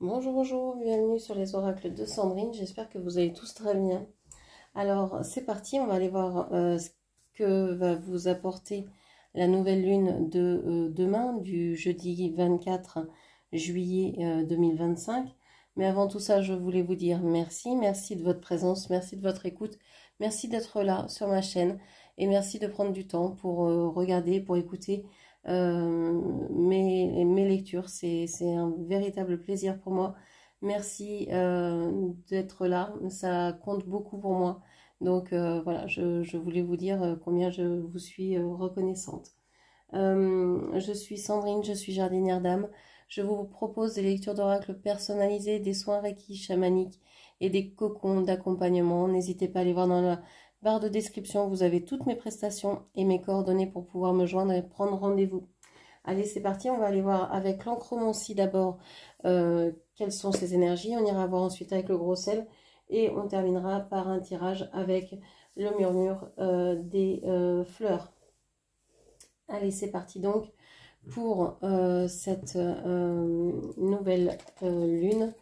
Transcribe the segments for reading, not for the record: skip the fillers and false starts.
Bonjour, bonjour, bienvenue sur les oracles de Sandrine, j'espère que vous allez tous très bien. Alors c'est parti, on va aller voir ce que va vous apporter la nouvelle lune de demain, du jeudi 24 juillet 2025. Mais avant tout ça, je voulais vous dire merci de votre présence, merci de votre écoute, merci d'être là sur ma chaîne et merci de prendre du temps pour regarder, pour écouter mes lectures. C'est un véritable plaisir pour moi. Merci d'être là, ça compte beaucoup pour moi. Donc voilà, je voulais vous dire combien je vous suis reconnaissante. Je suis Sandrine, je suis jardinière d'âme. Je vous propose des lectures d'oracle personnalisées, des soins Reiki chamaniques et des cocons d'accompagnement. N'hésitez pas à aller voir dans la barre de description, vous avez toutes mes prestations et mes coordonnées pour pouvoir me joindre et prendre rendez-vous. Allez, c'est parti, on va aller voir avec l'encromancie d'abord quelles sont ces énergies. On ira voir ensuite avec le gros sel et on terminera par un tirage avec le murmure des fleurs. Allez, c'est parti donc pour cette nouvelle lune.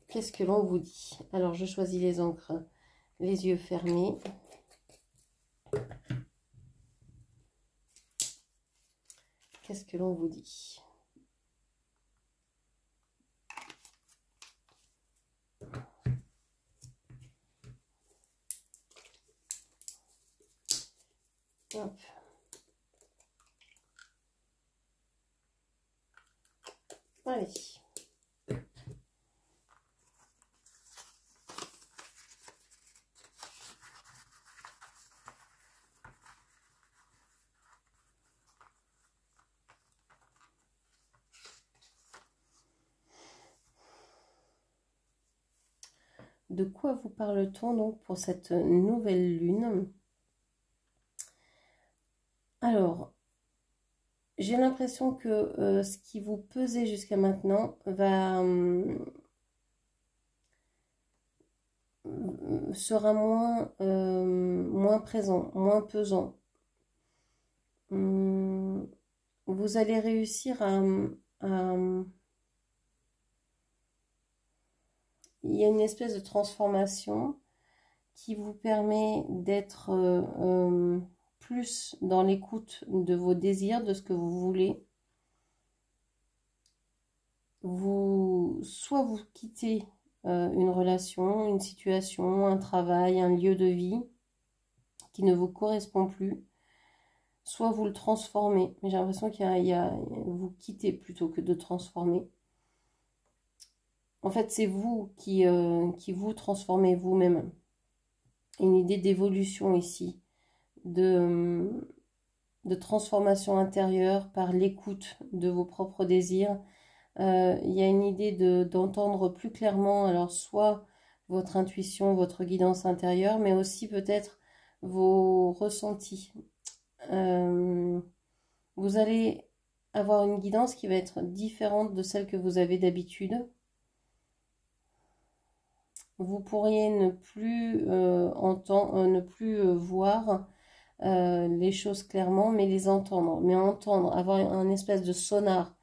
Qu'est-ce que l'on vous dit? Alors, je choisis les encres, les yeux fermés. Qu'est-ce que l'on vous dit? Hop. Allez. De quoi vous parle-t-on donc pour cette nouvelle lune? Alors, j'ai l'impression que ce qui vous pesait jusqu'à maintenant sera moins présent, moins pesant. Vous allez réussir il y a une espèce de transformation qui vous permet d'être plus dans l'écoute de vos désirs, de ce que vous voulez. Soit vous quittez une relation, une situation, un travail, un lieu de vie qui ne vous correspond plus, soit vous le transformez. Mais j'ai l'impression vous quittez plutôt que de transformer. En fait, c'est vous qui vous transformez vous-même. Une idée d'évolution ici, de transformation intérieure par l'écoute de vos propres désirs. Il y a une idée d'entendre plus clairement, alors soit votre intuition, votre guidance intérieure, mais aussi peut-être vos ressentis. Vous allez avoir une guidance qui va être différente de celle que vous avez d'habitude. Vous pourriez ne plus ne plus voir les choses clairement, mais les entendre. Mais entendre, avoir un espèce de sonar,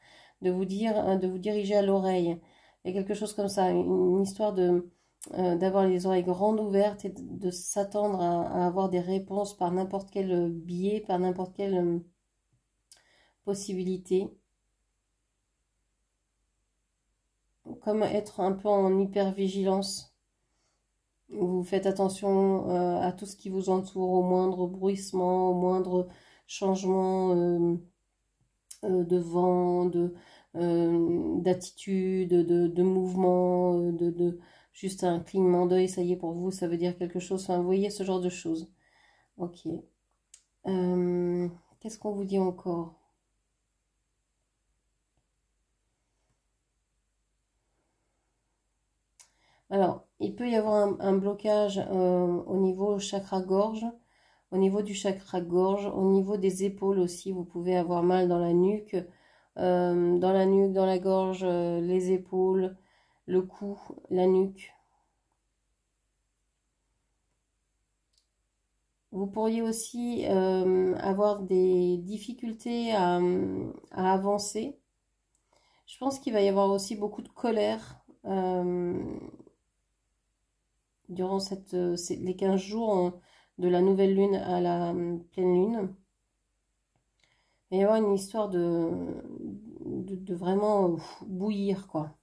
de vous diriger à l'oreille. Il y a quelque chose comme ça, une histoire d'avoir les oreilles grandes ouvertes et de s'attendre à avoir des réponses par n'importe quel biais, par n'importe quelle possibilité. Comme être un peu en hypervigilance. Vous faites attention à tout ce qui vous entoure, au moindre bruissement, au moindre changement de vent, d'attitude, de mouvement, juste un clignement d'œil, ça y est, pour vous, ça veut dire quelque chose. Enfin, vous voyez ce genre de choses. Ok. Qu'est-ce qu'on vous dit encore? Alors, il peut y avoir un blocage au niveau chakra-gorge, au niveau du chakra-gorge, au niveau des épaules aussi. Vous pouvez avoir mal dans la nuque, dans la gorge, les épaules, le cou, la nuque. Vous pourriez aussi avoir des difficultés à avancer. Je pense qu'il va y avoir aussi beaucoup de colère durant les 15 jours de la nouvelle lune à la pleine lune. Il va y avoir une histoire de vraiment bouillir, quoi.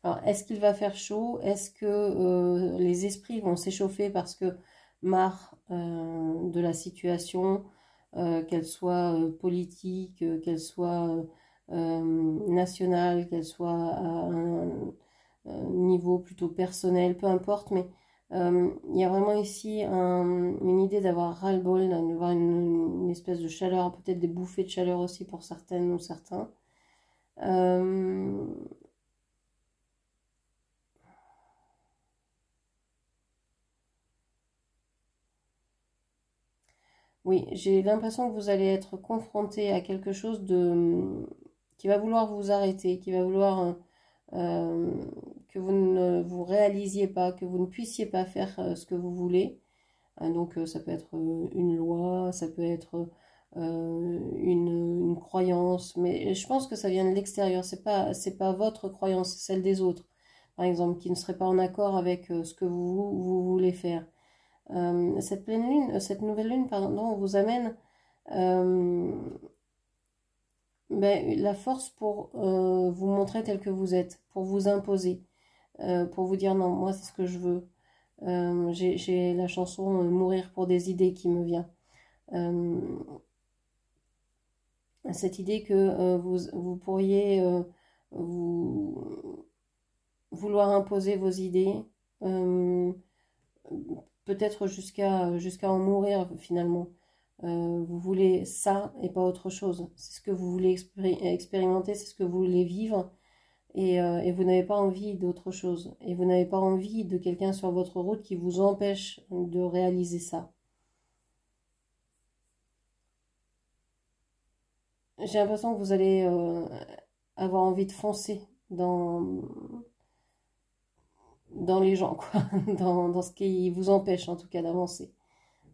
Alors, est-ce qu'il va faire chaud? Est-ce que les esprits vont s'échauffer parce que marre de la situation, qu'elle soit politique, qu'elle soit nationale, qu'elle soit à un niveau plutôt personnel, peu importe, mais il y a vraiment ici une idée d'avoir ras-le-bol, d'avoir une espèce de chaleur, peut-être des bouffées de chaleur aussi pour certaines ou certains. Oui, j'ai l'impression que vous allez être confronté à quelque chose qui va vouloir vous arrêter, qui va vouloir que vous ne vous réalisiez pas, que vous ne puissiez pas faire ce que vous voulez. Donc ça peut être une loi, ça peut être une croyance, mais je pense que ça vient de l'extérieur. C'est pas votre croyance, c'est celle des autres, par exemple, qui ne serait pas en accord avec ce que vous voulez faire. Cette pleine lune, cette nouvelle lune, pardon, vous amène la force pour vous montrer tel que vous êtes, pour vous imposer, pour vous dire non, moi c'est ce que je veux. J'ai la chanson Mourir pour des idées qui me vient. Cette idée que vous pourriez vouloir imposer vos idées, peut-être jusqu'à en mourir finalement. Vous voulez ça et pas autre chose. C'est ce que vous voulez expérimenter, c'est ce que vous voulez vivre. Et vous n'avez pas envie d'autre chose. Et vous n'avez pas envie de quelqu'un sur votre route qui vous empêche de réaliser ça. J'ai l'impression que vous allez avoir envie de foncer dans les gens, quoi. dans ce qui vous empêche en tout cas d'avancer.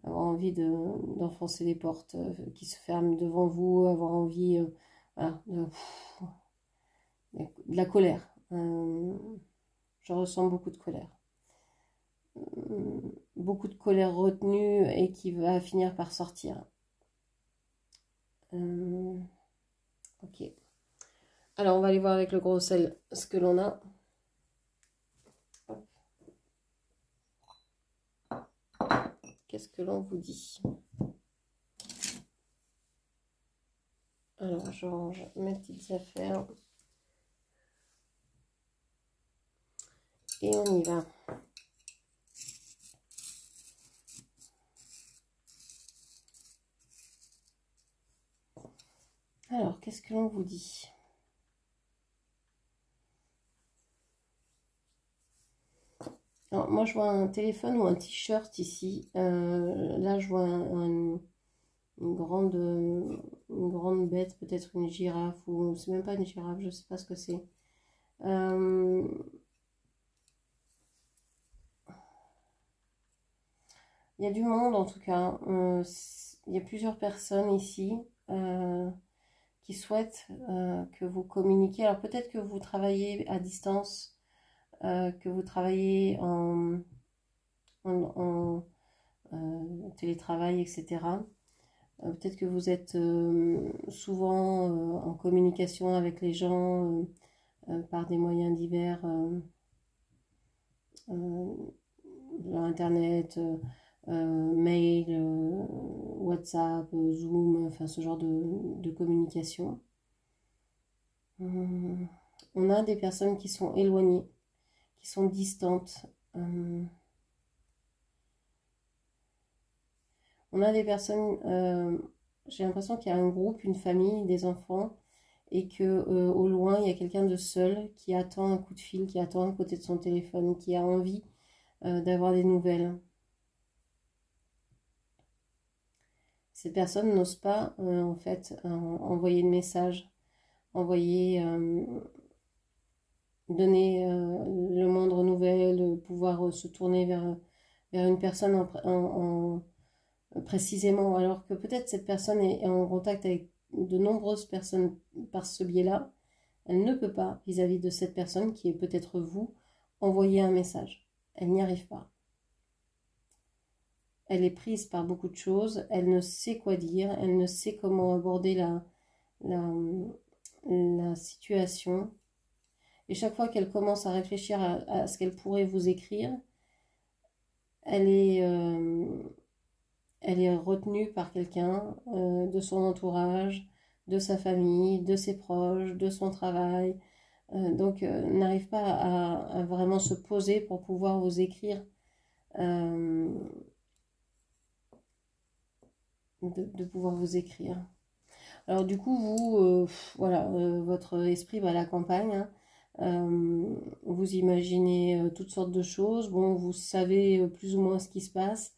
Avoir envie d'enfoncer les portes qui se ferment devant vous, avoir envie voilà, de la colère. Je ressens beaucoup de colère. Beaucoup de colère retenue et qui va finir par sortir. Ok. Alors, on va aller voir avec le gros sel ce que l'on a. Qu'est-ce que l'on vous dit? Alors, je range mes petites affaires. Et on y va. Alors, qu'est-ce que l'on vous dit? Alors, moi, je vois un téléphone ou un t-shirt ici. Là, je vois une grande bête, peut-être une girafe, ou c'est même pas une girafe, je sais pas ce que c'est. Il y a du monde en tout cas. Il y a plusieurs personnes ici qui souhaitent que vous communiquiez. Alors peut-être que vous travaillez à distance, que vous travaillez en télétravail, etc. Peut-être que vous êtes souvent en communication avec les gens par des moyens divers, Internet, mail, WhatsApp, Zoom, enfin ce genre de communication. On a des personnes qui sont éloignées, qui sont distantes. On a des personnes, j'ai l'impression qu'il y a un groupe, une famille, des enfants, et que au loin, il y a quelqu'un de seul qui attend un coup de fil, qui attend à côté de son téléphone, qui a envie d'avoir des nouvelles. Cette personne n'ose pas en fait envoyer de message, donner le moindre nouvelle, pouvoir se tourner vers une personne précisément, alors que peut-être cette personne est en contact avec de nombreuses personnes par ce biais-là, Elle ne peut pas, vis-à-vis de cette personne qui est peut-être vous, envoyer un message. Elle n'y arrive pas. Elle est prise par beaucoup de choses, elle ne sait quoi dire, elle ne sait comment aborder la situation. Et chaque fois qu'elle commence à réfléchir à ce qu'elle pourrait vous écrire, elle est retenue par quelqu'un de son entourage, de sa famille, de ses proches, de son travail. Donc, n'arrive pas à vraiment se poser pour pouvoir vous écrire, de pouvoir vous écrire. Alors du coup, vous, voilà, votre esprit va à la campagne, hein. Vous imaginez toutes sortes de choses. Bon, vous savez plus ou moins ce qui se passe.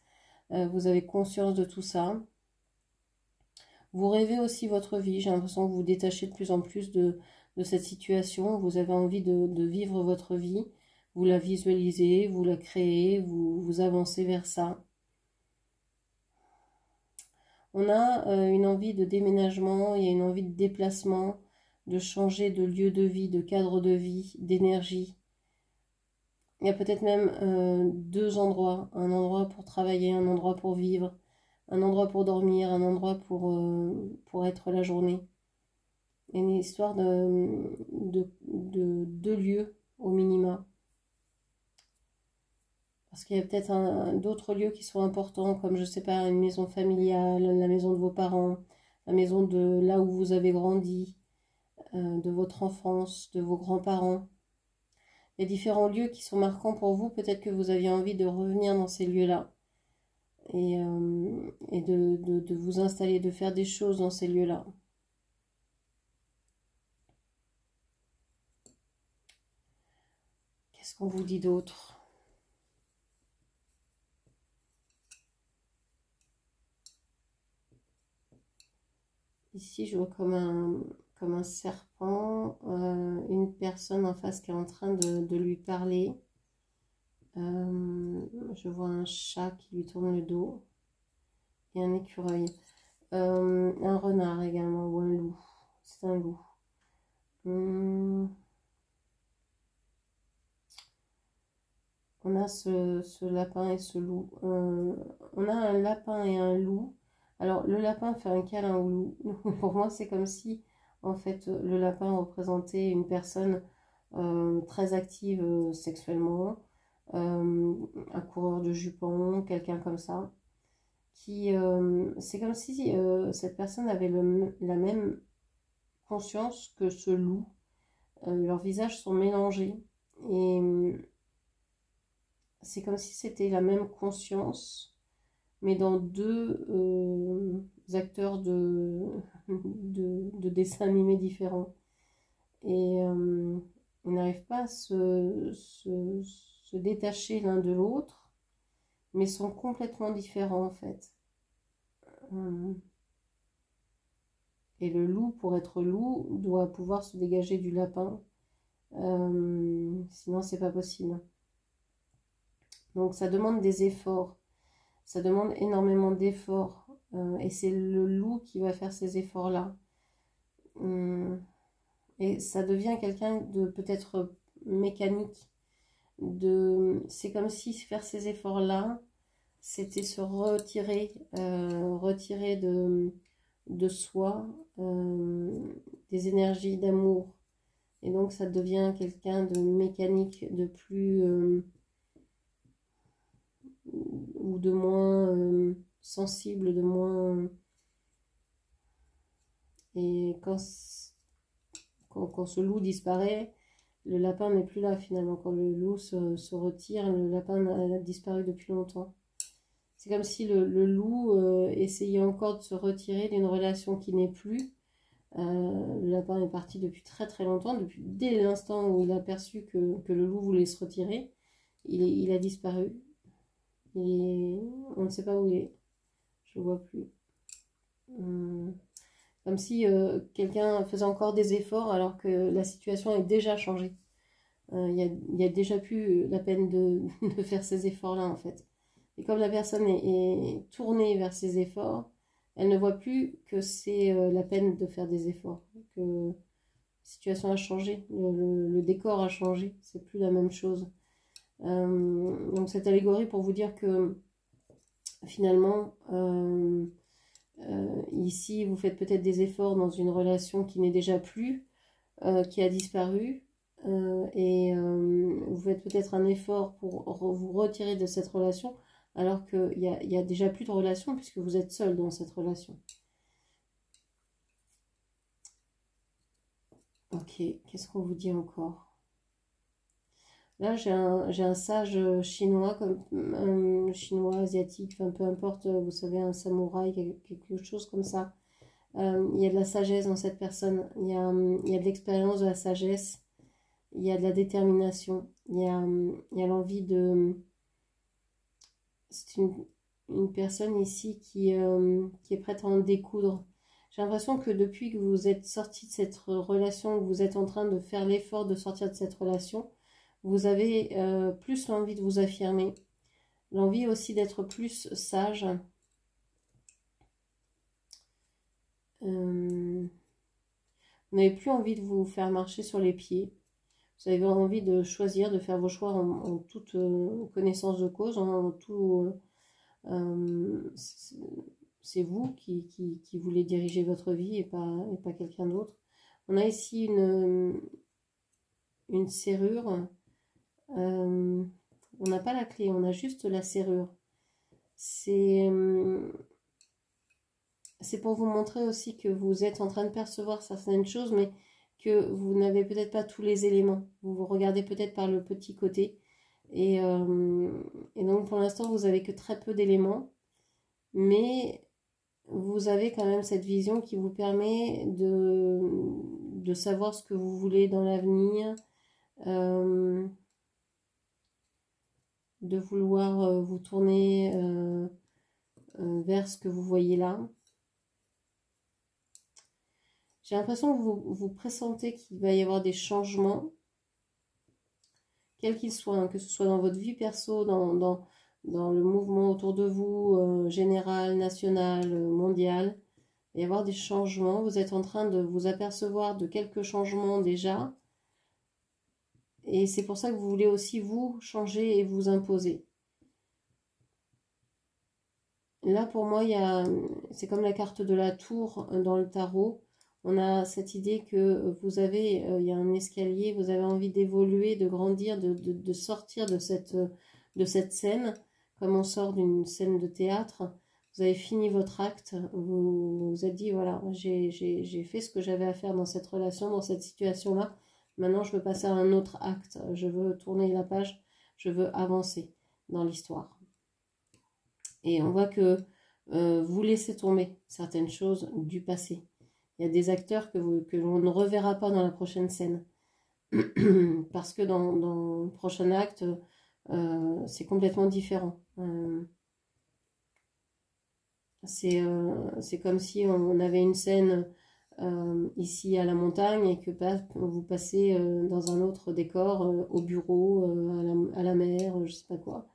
Vous avez conscience de tout ça. Vous rêvez aussi votre vie. J'ai l'impression que vous vous détachez de plus en plus de cette situation. Vous avez envie de vivre votre vie. Vous la visualisez, vous la créez, vous avancez vers ça. On a une envie de déménagement, il y a une envie de déplacement, de changer de lieu de vie, de cadre de vie, d'énergie. Il y a peut-être même deux endroits, un endroit pour travailler, un endroit pour vivre, un endroit pour dormir, un endroit pour être la journée. Il y a une histoire de deux lieux au minima. Parce qu'il y a peut-être d'autres lieux qui sont importants, comme je sais pas, une maison familiale, la maison de vos parents, la maison de là où vous avez grandi, de votre enfance, de vos grands-parents. Il y a différents lieux qui sont marquants pour vous. Peut-être que vous aviez envie de revenir dans ces lieux-là et de vous installer, de faire des choses dans ces lieux-là. Qu'est-ce qu'on vous dit d'autre ? Ici, je vois comme un serpent, une personne en face qui est en train de lui parler. Je vois un chat qui lui tourne le dos et un écureuil. Un renard également, ou un loup. C'est un loup. On a ce lapin et ce loup. On a un lapin et un loup. Alors, le lapin fait un câlin au loup. Pour moi, c'est comme si, en fait, le lapin représentait une personne très active sexuellement, un coureur de jupons, quelqu'un comme ça. C'est comme si cette personne avait la même conscience que ce loup. Leurs visages sont mélangés. Et c'est comme si c'était la même conscience, mais dans deux acteurs de dessins animés différents. Et ils n'arrivent pas à se détacher l'un de l'autre, mais sont complètement différents en fait. Et le loup, pour être loup, doit pouvoir se dégager du lapin. Sinon, c'est pas possible. Donc, ça demande des efforts. Ça demande énormément d'efforts. Et c'est le loup qui va faire ces efforts-là. Et ça devient quelqu'un de peut-être mécanique. C'est comme si faire ces efforts-là, c'était se retirer de soi, des énergies d'amour. Et donc ça devient quelqu'un de mécanique, de plus ou de moins sensible, de moins... Et quand ce loup disparaît, le lapin n'est plus là finalement. Quand le loup se retire, le lapin a disparu depuis longtemps. C'est comme si le loup essayait encore de se retirer d'une relation qui n'est plus. Le lapin est parti depuis très très longtemps, dès l'instant où il a perçu que le loup voulait se retirer, il a disparu. Et on ne sait pas où il est. Je ne le vois plus. Comme si quelqu'un faisait encore des efforts alors que la situation est déjà changée. Il y a déjà plus la peine de faire ces efforts-là en fait. Et comme la personne est tournée vers ces efforts, elle ne voit plus que c'est la peine de faire des efforts, que situation a changé, le décor a changé, c'est plus la même chose. Donc cette allégorie pour vous dire que finalement, ici, vous faites peut-être des efforts dans une relation qui n'est déjà plus, qui a disparu, vous faites peut-être un effort pour vous retirer de cette relation, alors qu'il y a déjà plus de relation puisque vous êtes seul dans cette relation. Ok, qu'est-ce qu'on vous dit encore? Là, j'ai un sage chinois, comme chinois, asiatique, enfin peu importe, vous savez, un samouraï, quelque chose comme ça. Il y a de la sagesse dans cette personne, il y a de l'expérience de la sagesse, il y a de la détermination, il y a l'envie de... C'est une personne ici qui est prête à en découdre. J'ai l'impression que depuis que vous êtes sorti de cette relation, que vous êtes en train de faire l'effort de sortir de cette relation, vous avez plus l'envie de vous affirmer, l'envie aussi d'être plus sage. Vous n'avez plus envie de vous faire marcher sur les pieds. Vous avez envie de choisir, de faire vos choix en toute connaissance de cause, en tout... c'est vous qui voulez diriger votre vie et pas quelqu'un d'autre. On a ici une serrure. On n'a pas la clé, on a juste la serrure. C'est pour vous montrer aussi que vous êtes en train de percevoir certaines choses, mais que vous n'avez peut-être pas tous les éléments. Vous vous regardez peut-être par le petit côté. Et donc pour l'instant, vous n'avez que très peu d'éléments. Mais vous avez quand même cette vision qui vous permet de savoir ce que vous voulez dans l'avenir, de vouloir vous tourner vers ce que vous voyez là. J'ai l'impression que vous pressentez qu'il va y avoir des changements, quels qu'ils soient, hein, que ce soit dans votre vie perso, dans le mouvement autour de vous, général, national, mondial. Il va y avoir des changements. Vous êtes en train de vous apercevoir de quelques changements déjà. Et c'est pour ça que vous voulez aussi vous changer et vous imposer. Là, pour moi, c'est comme la carte de la tour dans le tarot. On a cette idée que vous avez, il y a un escalier, vous avez envie d'évoluer, de grandir, de sortir de cette scène, comme on sort d'une scène de théâtre. Vous avez fini votre acte, vous vous êtes dit, voilà, j'ai fait ce que j'avais à faire dans cette relation, dans cette situation-là. Maintenant, je veux passer à un autre acte, je veux tourner la page, je veux avancer dans l'histoire. Et on voit que vous laissez tomber certaines choses du passé. Il y a des acteurs que l'on ne reverra pas dans la prochaine scène. Parce que dans le prochain acte, c'est complètement différent. C'est comme si on avait une scène ici à la montagne et que vous passez dans un autre décor, au bureau, à la mer, je sais pas quoi.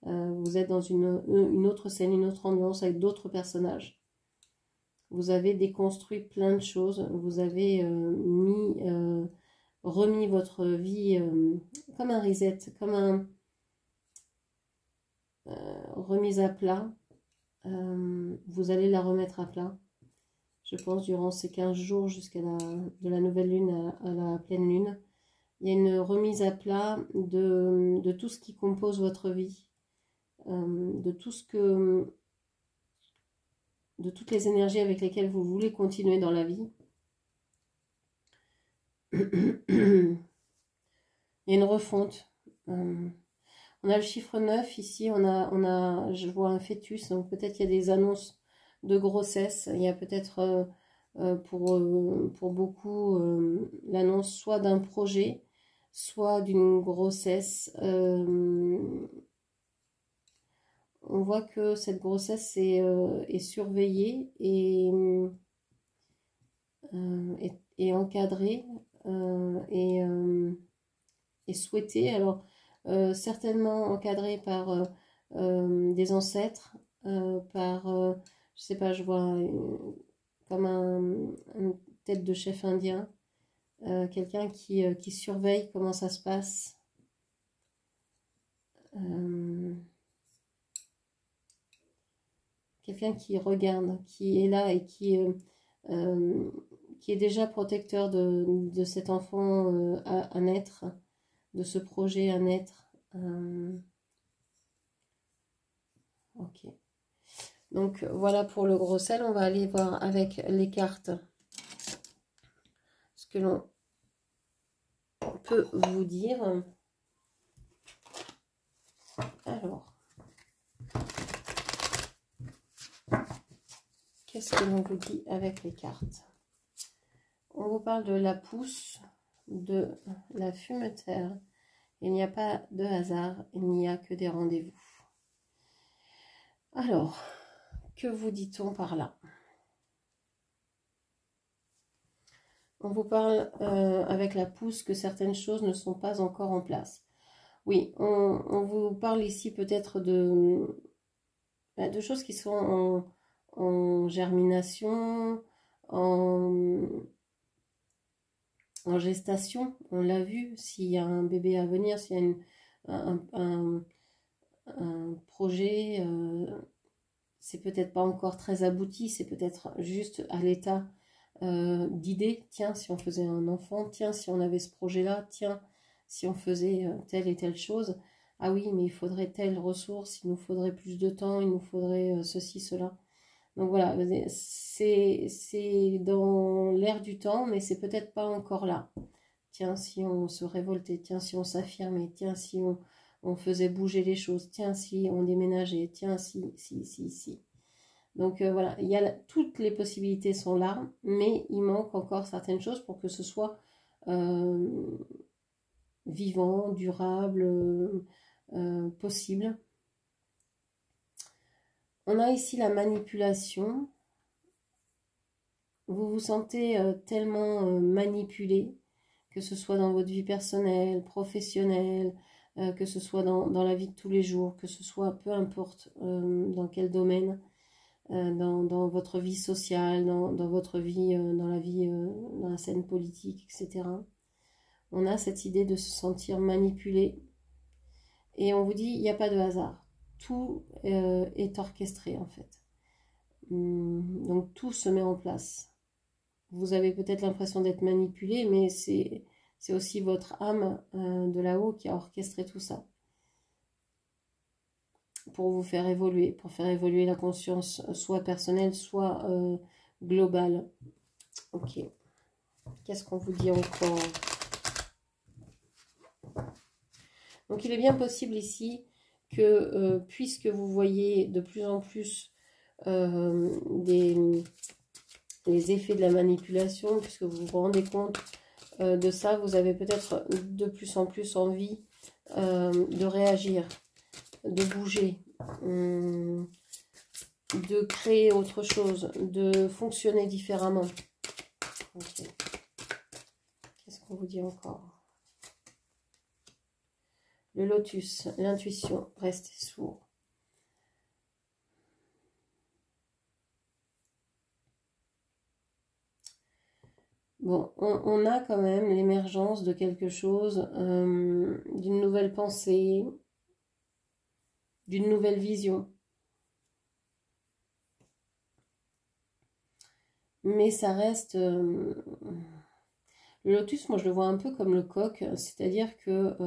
Vous êtes dans une autre scène, une autre ambiance avec d'autres personnages. Vous avez déconstruit plein de choses. Vous avez remis votre vie comme un reset, comme un remise à plat. Vous allez la remettre à plat. Je pense durant ces 15 jours jusqu'à de la nouvelle lune à la pleine lune. Il y a une remise à plat de tout ce qui compose votre vie. De toutes les énergies avec lesquelles vous voulez continuer dans la vie. Il y a une refonte. On a le chiffre 9 ici, je vois un fœtus, donc peut-être il y a des annonces de grossesse. Il y a peut-être pour beaucoup l'annonce soit d'un projet, soit d'une grossesse. On voit que cette grossesse est surveillée et encadrée et souhaitée. Alors, certainement encadrée par des ancêtres, je sais pas, je vois comme une tête de chef indien. quelqu'un qui surveille comment ça se passe. Quelqu'un qui regarde, qui est là et qui est déjà protecteur de cet enfant à naître, de ce projet à naître. Ok. Donc voilà pour le gros sel. On va aller voir avec les cartes ce que l'on peut vous dire. Alors, qu'est-ce que l'on vous dit avec les cartes? On vous parle de la pousse, de la fumeterre. Il n'y a pas de hasard, il n'y a que des rendez-vous. Alors, que vous dit-on par là? On vous parle avec la pousse que certaines choses ne sont pas encore en place. Oui, on vous parle ici peut-être de choses qui sont en germination, en gestation. On l'a vu, s'il y a un bébé à venir, s'il y a un projet, c'est peut-être pas encore très abouti, c'est peut-être juste à l'état d'idée. Tiens, si on faisait un enfant, tiens, si on avait ce projet-là, tiens, si on faisait telle et telle chose. Ah oui, mais il faudrait telle ressource, il nous faudrait plus de temps, il nous faudrait ceci, cela. Donc voilà, c'est dans l'air du temps, mais c'est peut-être pas encore là. Tiens, si on se révoltait, tiens, si on s'affirmait, tiens, si on faisait bouger les choses, tiens, si on déménageait, tiens, si. Donc voilà, toutes les possibilités sont là, mais il manque encore certaines choses pour que ce soit vivant, durable, possible. On a ici la manipulation. Vous vous sentez tellement manipulé, que ce soit dans votre vie personnelle, professionnelle, que ce soit dans la vie de tous les jours, que ce soit peu importe dans quel domaine, dans votre vie sociale, dans votre vie, dans la scène politique, etc. On a cette idée de se sentir manipulé. Et on vous dit, il n'y a pas de hasard. Tout est orchestré en fait. Donc tout se met en place. Vous avez peut-être l'impression d'être manipulé, mais c'est aussi votre âme de là-haut qui a orchestré tout ça. Pour vous faire évoluer, pour faire évoluer la conscience, soit personnelle, soit globale. Ok. Qu'est-ce qu'on vous dit encore? Donc il est bien possible ici que, puisque vous voyez de plus en plus les effets de la manipulation, puisque vous vous rendez compte de ça, vous avez peut-être de plus en plus envie de réagir, de bouger, de créer autre chose, de fonctionner différemment. Okay. Qu'est-ce qu'on vous dit encore? Le lotus, l'intuition, restez sourd. Bon, on a quand même l'émergence de quelque chose, d'une nouvelle pensée, d'une nouvelle vision. Mais ça reste... le lotus, moi je le vois un peu comme le coq, c'est-à-dire que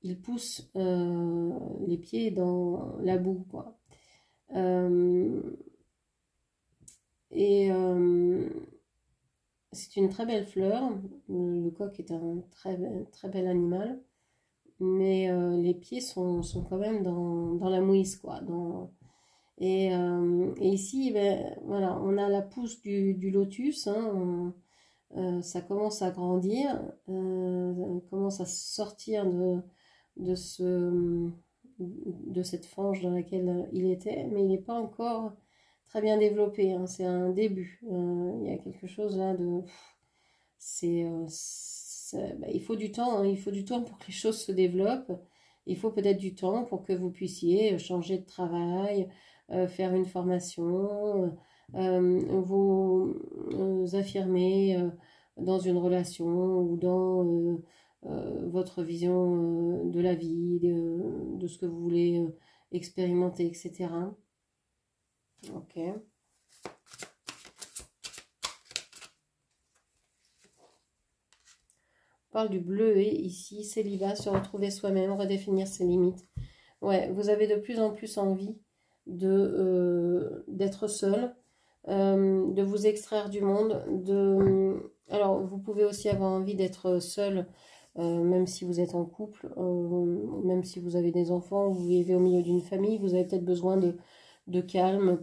il pousse les pieds dans la boue, quoi. C'est une très belle fleur. Le coq est un très bel animal. Mais les pieds sont quand même dans la mouise, quoi. Et ici, ben, voilà, on a la pousse du lotus. Hein, ça commence à grandir. On commence à sortir de cette fange dans laquelle il était. Mais il n'est pas encore très bien développé, hein, c'est un début. Il y a quelque chose là de... il faut du temps, hein, il faut du temps pour que les choses se développent. Il faut peut-être du temps pour que vous puissiez changer de travail, faire une formation, vous affirmer, dans une relation ou dans votre vision de la vie, de ce que vous voulez expérimenter, etc. Ok. On parle du bleuet ici, célibat, se retrouver soi-même, redéfinir ses limites. Ouais, vous avez de plus en plus envie d'être seul, de vous extraire du monde. Alors, vous pouvez aussi avoir envie d'être seul, même si vous êtes en couple, même si vous avez des enfants, vous vivez au milieu d'une famille, vous avez peut-être besoin de calme,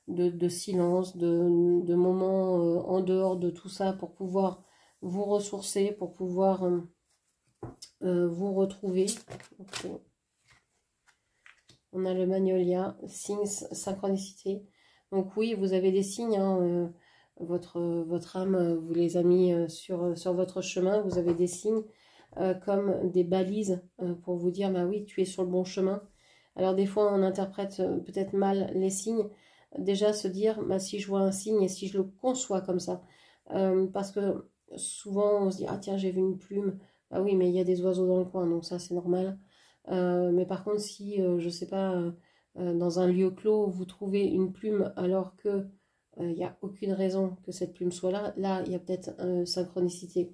de silence, de moments en dehors de tout ça pour pouvoir vous ressourcer, pour pouvoir vous retrouver. Okay. On a le Magnolia, signes, synchronicité. Donc oui, vous avez des signes, hein, votre âme vous les a mis sur votre chemin. Vous avez des signes comme des balises pour vous dire, bah oui, tu es sur le bon chemin. Alors des fois, on interprète peut-être mal les signes. Déjà se dire, bah, si je vois un signe et si je le conçois comme ça. Parce que souvent, on se dit, ah tiens, j'ai vu une plume. Ah oui, mais il y a des oiseaux dans le coin, donc ça, c'est normal. Mais par contre, si, je sais pas, dans un lieu clos, vous trouvez une plume alors que il n'y a aucune raison que cette plume soit là, là, il y a peut-être synchronicité.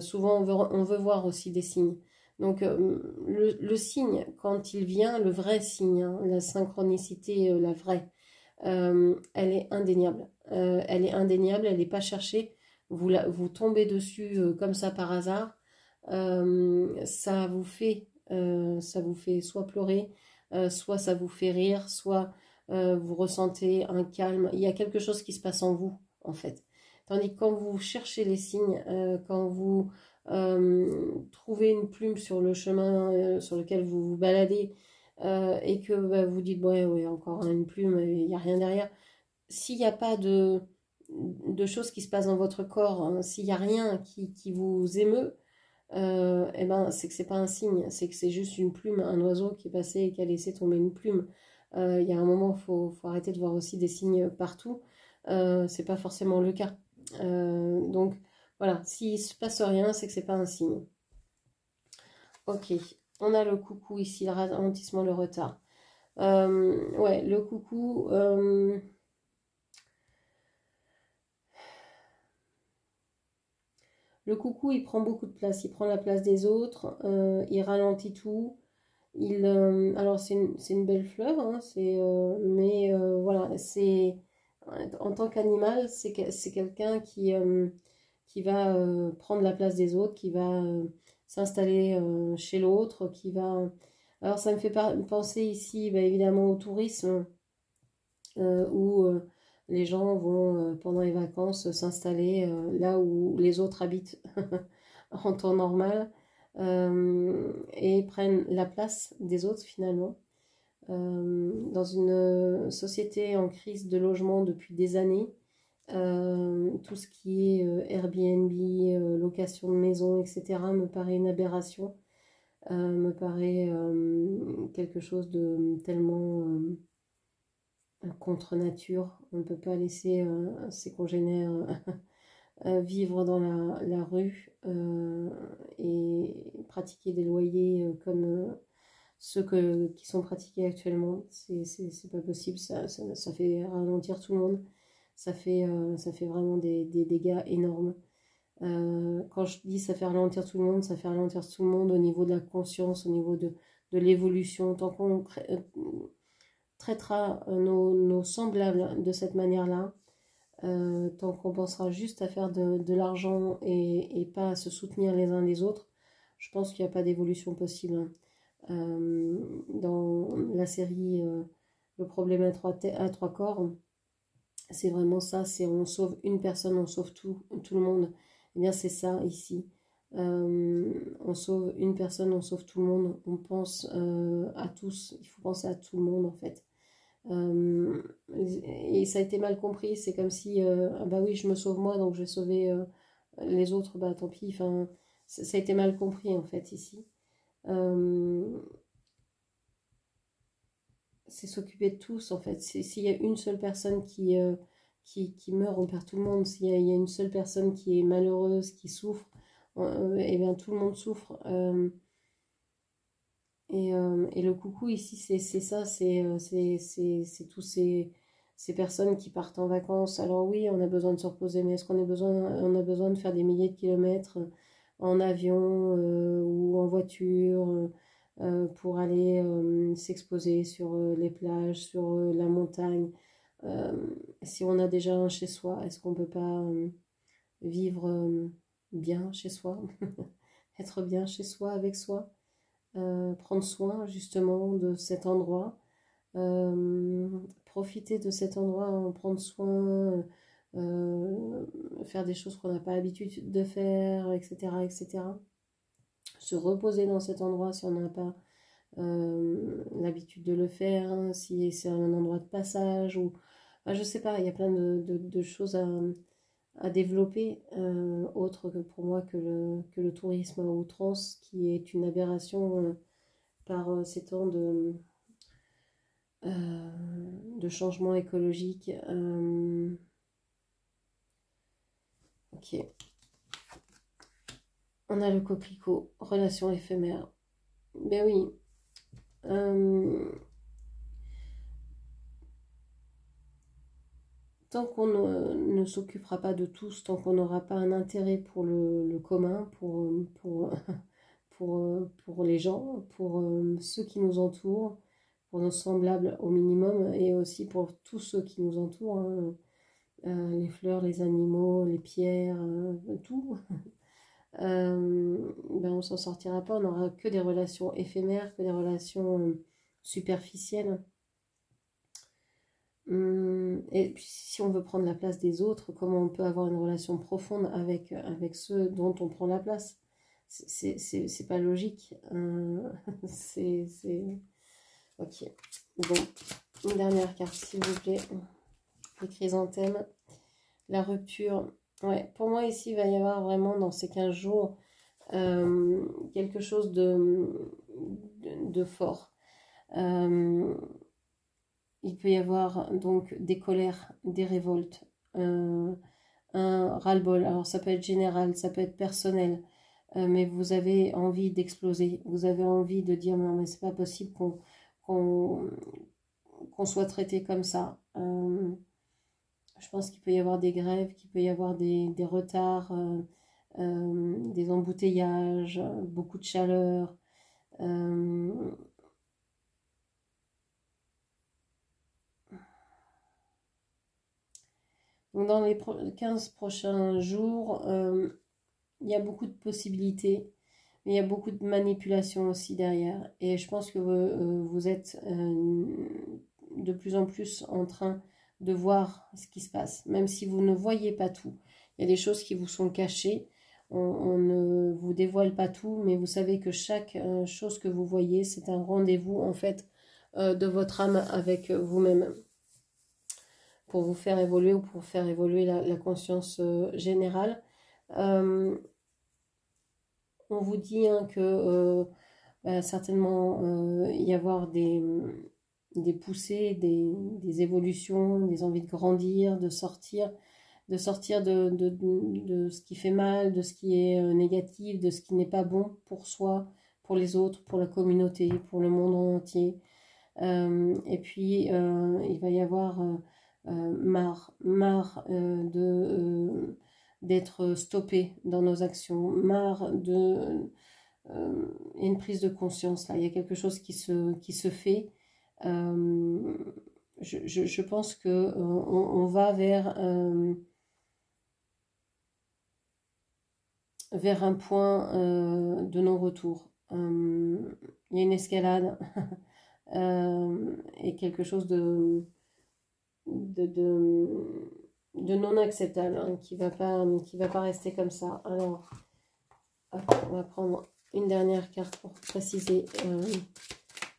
Souvent, on veut voir aussi des signes. Donc, le signe, quand il vient, le vrai signe, hein, la synchronicité, la vraie, elle est indéniable. Elle est indéniable, elle n'est pas cherchée. Vous tombez dessus comme ça par hasard. Ça vous fait soit pleurer, soit ça vous fait rire, soit vous ressentez un calme. Il y a quelque chose qui se passe en vous, en fait. Tandis que quand vous cherchez les signes, quand vous trouvez une plume sur le chemin sur lequel vous vous baladez, et que bah, vous dites, ouais, ouais, encore une plume, il n'y a rien derrière. S'il n'y a pas de choses qui se passent dans votre corps, hein, s'il n'y a rien qui vous émeut, eh ben, c'est que c'est pas un signe, c'est que c'est juste une plume, un oiseau qui est passé et qui a laissé tomber une plume. Il y a un moment, faut arrêter de voir aussi des signes partout. C'est pas forcément le cas. Donc voilà, s'il se passe rien, c'est que c'est pas un signe. Ok, on a le coucou ici, le ralentissement, le retard. Ouais, le coucou. Le coucou, il prend beaucoup de place. Il prend la place des autres. Il ralentit tout. Alors, c'est une belle fleur, hein, mais voilà, en tant qu'animal, c'est quelqu'un qui va prendre la place des autres, qui va s'installer chez l'autre, qui va... Alors, ça me fait penser ici, bah, évidemment, au tourisme, où les gens vont, pendant les vacances, s'installer là où les autres habitent en temps normal, et prennent la place des autres, finalement. Dans une société en crise de logement depuis des années, tout ce qui est Airbnb, location de maison, etc., me paraît une aberration, me paraît quelque chose de tellement contre nature. On ne peut pas laisser ses congénères vivre dans la rue et pratiquer des loyers comme ceux qui sont pratiqués actuellement. C'est pas possible, ça fait ralentir tout le monde. Ça fait vraiment des dégâts énormes. Quand je dis ça fait ralentir tout le monde, ça fait ralentir tout le monde au niveau de la conscience, au niveau de l'évolution. Tant qu'on traitera nos semblables de cette manière-là, tant qu'on pensera juste à faire de l'argent et pas à se soutenir les uns les autres, je pense qu'il n'y a pas d'évolution possible. Dans la série Le problème à trois corps, c'est vraiment ça, c'est on sauve une personne, on sauve tout le monde. Eh bien c'est ça ici. On sauve une personne, on sauve tout le monde. On pense à tous, il faut penser à tout le monde en fait. Et ça a été mal compris, c'est comme si ah bah oui, je me sauve moi, donc je vais sauver les autres, bah tant pis. Enfin, ça a été mal compris en fait ici. C'est s'occuper de tous en fait. S'il y a une seule personne qui qui meurt, on perd tout le monde. S'il y a, il y a une seule personne qui est malheureuse, qui souffre, et bien tout le monde souffre. Et le coucou ici, c'est ça, c'est tous ces personnes qui partent en vacances. Alors oui, on a besoin de se reposer, mais est-ce on a besoin de faire des milliers de kilomètres en avion ou en voiture pour aller s'exposer sur les plages, sur la montagne? Euh, Si on a déjà un chez soi, est-ce qu'on peut pas vivre bien chez soi, être bien chez soi, avec soi? Prendre soin justement de cet endroit, euh, profiter de cet endroit, en prendre soin, faire des choses qu'on n'a pas l'habitude de faire, etc., etc. Se reposer dans cet endroit si on n'a pas l'habitude de le faire, hein, si c'est un endroit de passage, ou enfin, je sais pas, il y a plein de choses à développer, autre que pour moi que le tourisme à outrance, qui est une aberration par ces temps de changement écologique. Ok, on a le coquelicot, relation éphémère. Ben oui, tant qu'on ne s'occupera pas de tous, tant qu'on n'aura pas un intérêt pour le commun, pour les gens, pour ceux qui nous entourent, pour nos semblables au minimum, et aussi pour tous ceux qui nous entourent, hein, les fleurs, les animaux, les pierres, tout, ben on s'en sortira pas, on n'aura que des relations éphémères, que des relations superficielles. Et puis si on veut prendre la place des autres, comment on peut avoir une relation profonde avec ceux dont on prend la place? C'est pas logique. C'est... Ok. Bon, une dernière carte, s'il vous plaît. Les chrysanthèmes. La rupture. Ouais, pour moi, ici, il va y avoir vraiment, dans ces 15 jours, quelque chose de fort. Il peut y avoir donc des colères, des révoltes, un ras-le-bol. Alors ça peut être général, ça peut être personnel, mais vous avez envie d'exploser. Vous avez envie de dire non mais c'est pas possible qu'on qu'on soit traité comme ça. Je pense qu'il peut y avoir des grèves, qu'il peut y avoir des retards, des embouteillages, beaucoup de chaleur. Donc dans les 15 prochains jours, il y a beaucoup de possibilités, mais il y a beaucoup de manipulation aussi derrière. Et je pense que vous êtes de plus en plus en train de voir ce qui se passe, même si vous ne voyez pas tout. Il y a des choses qui vous sont cachées. On ne vous dévoile pas tout, mais vous savez que chaque chose que vous voyez, c'est un rendez-vous en fait de votre âme avec vous-même, pour vous faire évoluer ou pour faire évoluer la conscience générale. On vous dit hein, que certainement y avoir des poussées, des évolutions, des envies de grandir, de sortir de ce qui fait mal, de ce qui est négatif, de ce qui n'est pas bon pour soi, pour les autres, pour la communauté, pour le monde entier. Et puis, il va y avoir marre d'être stoppé dans nos actions, marre de... Il y a une prise de conscience là, il y a quelque chose qui se fait. Je pense que on va vers un point de non-retour. Il y a une escalade et quelque chose de, de, de non acceptable, hein, qui va pas rester comme ça. Alors, hop, on va prendre une dernière carte pour préciser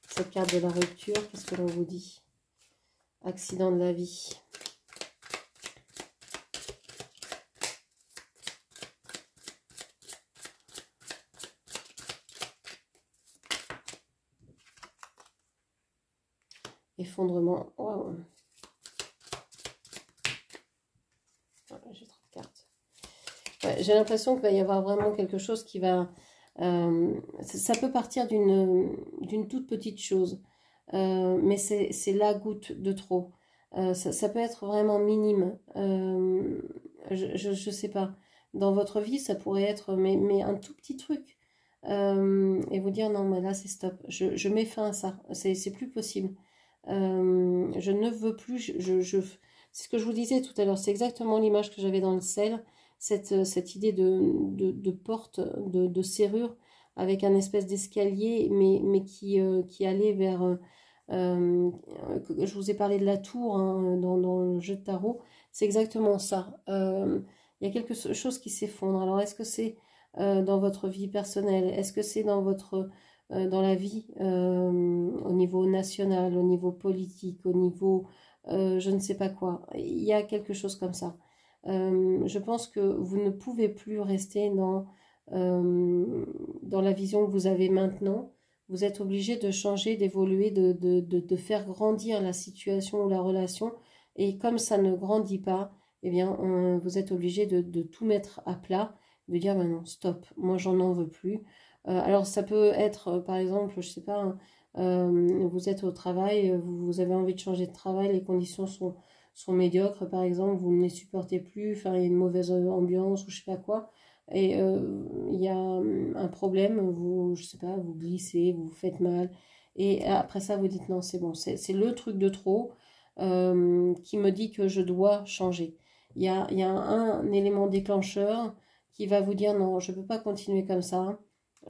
cette carte de la rupture. Qu'est-ce que l'on vous dit? Accident de la vie. Effondrement. Wow. j'ai l'impression qu'il va y avoir vraiment quelque chose qui va... ça peut partir d'une toute petite chose, mais c'est la goutte de trop. Ça peut être vraiment minime. Je sais pas. Dans votre vie, ça pourrait être mais un tout petit truc. Et vous dire non, mais là c'est stop. Je mets fin à ça. C'est plus possible. Je ne veux plus. C'est ce que je vous disais tout à l'heure. C'est exactement l'image que j'avais dans le sel. Cette idée de porte, de serrure avec un espèce d'escalier, mais qui allait vers... je vous ai parlé de la tour hein, dans le jeu de tarot. C'est exactement ça. Il y a quelque chose qui s'effondre. Alors, est-ce que c'est dans votre vie personnelle? Est-ce que c'est dans la vie au niveau national, au niveau politique, au niveau je ne sais pas quoi? Il y a quelque chose comme ça. Je pense que vous ne pouvez plus rester dans la vision que vous avez maintenant. Vous êtes obligé de changer, d'évoluer, de faire grandir la situation ou la relation. Et comme ça ne grandit pas, eh bien, vous êtes obligé de tout mettre à plat, de dire, ben non, stop, moi j'en en veux plus. Alors ça peut être, par exemple, je sais pas, vous êtes au travail, vous avez envie de changer de travail, les conditions sont médiocres, par exemple, vous ne les supportez plus, enfin, il y a une mauvaise ambiance ou je sais pas quoi, et il y a un problème, je sais pas, vous glissez, vous vous faites mal, et après ça, vous dites non, c'est bon, c'est le truc de trop qui me dit que je dois changer. Il y a un élément déclencheur qui va vous dire non, je ne peux pas continuer comme ça,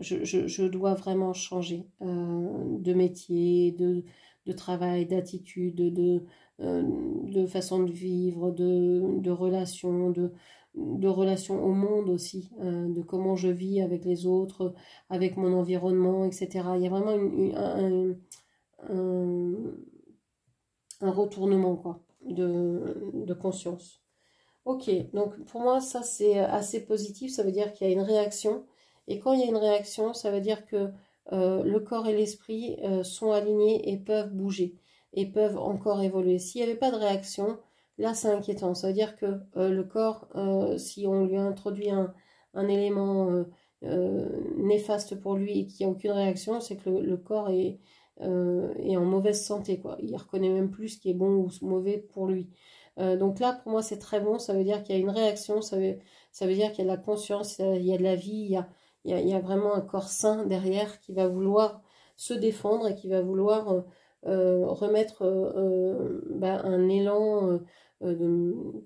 je dois vraiment changer de métier, de travail, d'attitude, de façon de vivre, de relations, de relations au monde aussi, de comment je vis avec les autres, avec mon environnement, etc. Il y a vraiment un, un retournement quoi, de conscience. Ok, donc pour moi ça c'est assez positif, ça veut dire qu'il y a une réaction. Et quand il y a une réaction, ça veut dire que le corps et l'esprit sont alignés et peuvent bouger, et peuvent encore évoluer. S'il n'y avait pas de réaction, là c'est inquiétant. Ça veut dire que le corps, si on lui introduit un élément néfaste pour lui et qu'il n'y a aucune réaction, c'est que le corps est en mauvaise santé, quoi. Il reconnaît même plus ce qui est bon ou mauvais pour lui. Donc là, pour moi, c'est très bon. Ça veut dire qu'il y a une réaction, ça veut dire qu'il y a de la conscience, il y a de la vie, il y a vraiment un corps sain derrière qui va vouloir se défendre et qui va vouloir remettre un élan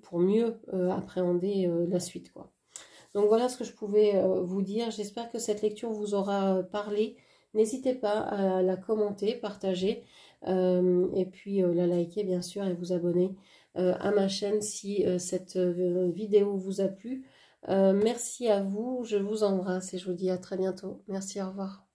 pour mieux appréhender la suite, quoi. Donc voilà ce que je pouvais vous dire. J'espère que cette lecture vous aura parlé. N'hésitez pas à la commenter, partager et puis la liker bien sûr et vous abonner à ma chaîne si cette vidéo vous a plu. Merci à vous, je vous embrasse et je vous dis à très bientôt. Merci, au revoir.